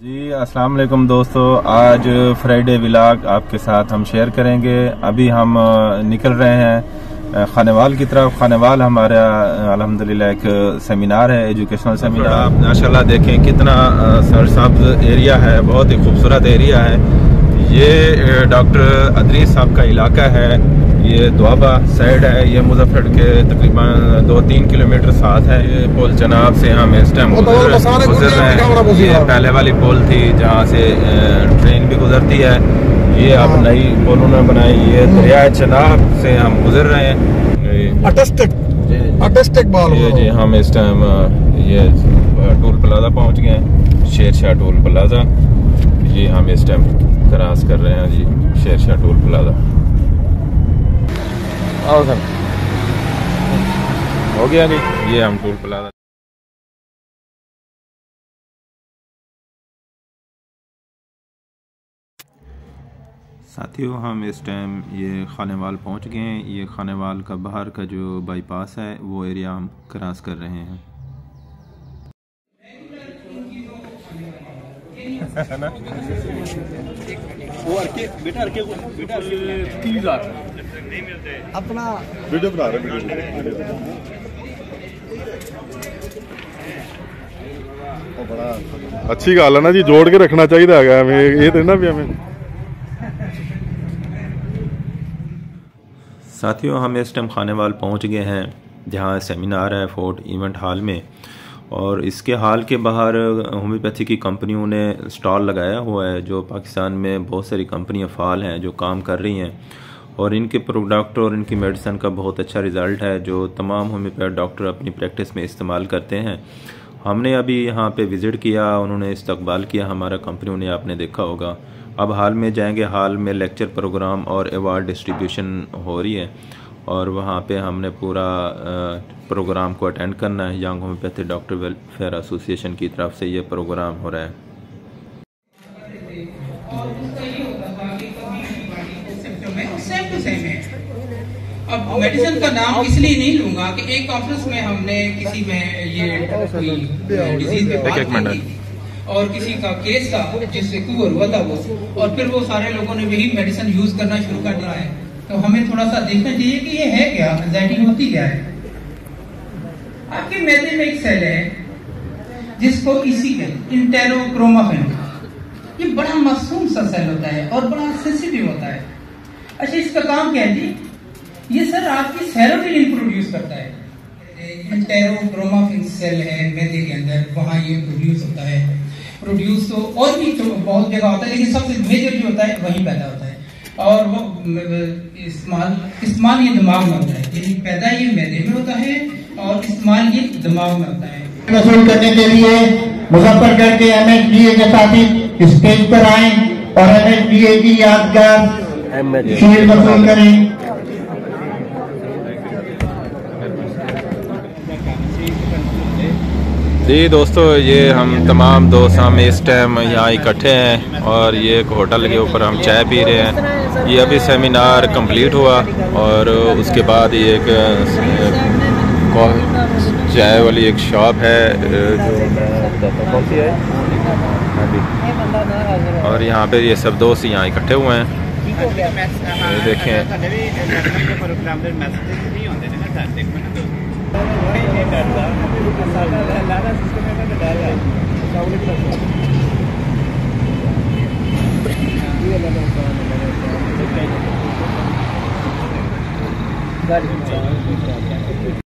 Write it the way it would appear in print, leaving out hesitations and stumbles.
जी अस्सलाम वालेकुम दोस्तों, आज फ्राइडे व्लॉग आपके साथ हम शेयर करेंगे। अभी हम निकल रहे हैं खानेवाल की तरफ। खानेवाल हमारा अल्हम्दुलिल्लाह एक सेमिनार है, एजुकेशनल सेमिनार। आप माशाल्लाह देखें कितना सरसब्ज एरिया है, बहुत ही खूबसूरत एरिया है। ये डॉक्टर अदरीस साहब का इलाका है। ये दुआबा साइड है, ये मुजफ्फर के तकरीबन 2-3 किलोमीटर साथ है। ये पुल चनाब से हम इस टाइम गुजर रहे हैं। ये पहले वाली पुल थी जहाँ से ट्रेन भी गुजरती है। ये अब नई पुल उन्होंने बनाई। ये दरिया चनाब से हम गुजर रहे हैं। जी हम इस टाइम ये टोल प्लाजा पहुँच गए हैं, शेरशाह टोल प्लाजा। ये हम इस टाइम क्रॉस कर रहे हैं जी शेरशाह टोल प्लाजा। आओ सर, हो गया जी, ये हम टोल प्लाजा। साथियों हम इस टाइम ये खानेवाल पहुंच गए हैं। ये खानेवाल का बाहर का जो बाईपास है वो एरिया हम क्रॉस कर रहे हैं। अपना वीडियो बना रहे बड़ा अच्छी गल है ना जी, जोड़ के रखना चाहिए है ये तो ना भी हमें। साथियों हम इस टाइम खानेवाल पहुंच गए हैं जहां सेमिनार है फोर्ट इवेंट हॉल में। और इसके हॉल के बाहर होम्योपैथी की कंपनियों ने स्टॉल लगाया हुआ है। जो पाकिस्तान में बहुत सारी कंपनियां फ़ाल हैं जो काम कर रही हैं, और इनके प्रोडक्ट और इनकी मेडिसिन का बहुत अच्छा रिज़ल्ट है जो तमाम होम्योपैथ डॉक्टर अपनी प्रैक्टिस में इस्तेमाल करते हैं। हमने अभी यहाँ पे विज़िट किया, उन्होंने इस्तकबाल किया हमारा, कंपनियों ने आपने देखा होगा। अब हॉल में जाएंगे, हॉल में लेक्चर प्रोग्राम और अवार्ड डिस्ट्रीब्यूशन हो रही है और वहाँ पे हमने पूरा प्रोग्राम को अटेंड करना है। Young homeopathy doctor welfare association की तरफ से ये प्रोग्राम हो रहा है। अब मेडिसिन का नाम इसलिए नहीं लूंगा कि एक कॉन्फ्रेंस में हमने किसी में ये कोई डिजीज पे बात की और किसी का केस था जिससे क्योर हुआ था वो, और फिर वो सारे लोगों ने वही मेडिसिन यूज करना शुरू कर दिया है। तो हमें थोड़ा सा देखना चाहिए कि ये है क्या, एंजाइटी होती क्या है। आपके मैदे में एक सेल है जिसको इसी इंटेरोक्रोमाफिन, ये बड़ा मासूम सा सेल होता है और बड़ा सेंसिटिव होता है। अच्छा, इसका काम क्या है जी? ये सर आपकी सेरोटोनिन प्रोड्यूस करता है। इंटेरोक्रोमाफिन सेल है मैदे के अंदर, वहां ये प्रोड्यूस होता है। प्रोड्यूस तो और भी तो बहुत जगह होता है, लेकिन सबसे मेजर जो होता है वहीं पैदा होता है। और वो इस्तेमाल ये दिमाग में होता है, यानी पैदा ये मैदे में होता है और इस्तेमाल ये दिमाग में होता है। वसूल करने के लिए मुजफ्फरगढ़ के MHDA के साथी स्टेज पर आए और MHDA की यादगार शील्ड वसूल करें। जी दोस्तों, ये हम तमाम दोस्त हम इस टाइम यहाँ इकट्ठे हैं और ये एक होटल के ऊपर हम चाय पी रहे हैं। ये अभी सेमिनार कंप्लीट हुआ और उसके बाद ये एक चाय वाली एक शॉप है जो कौन सी है और यहाँ पे ये सब दोस्त यहाँ इकट्ठे हुए हैं। ये देखें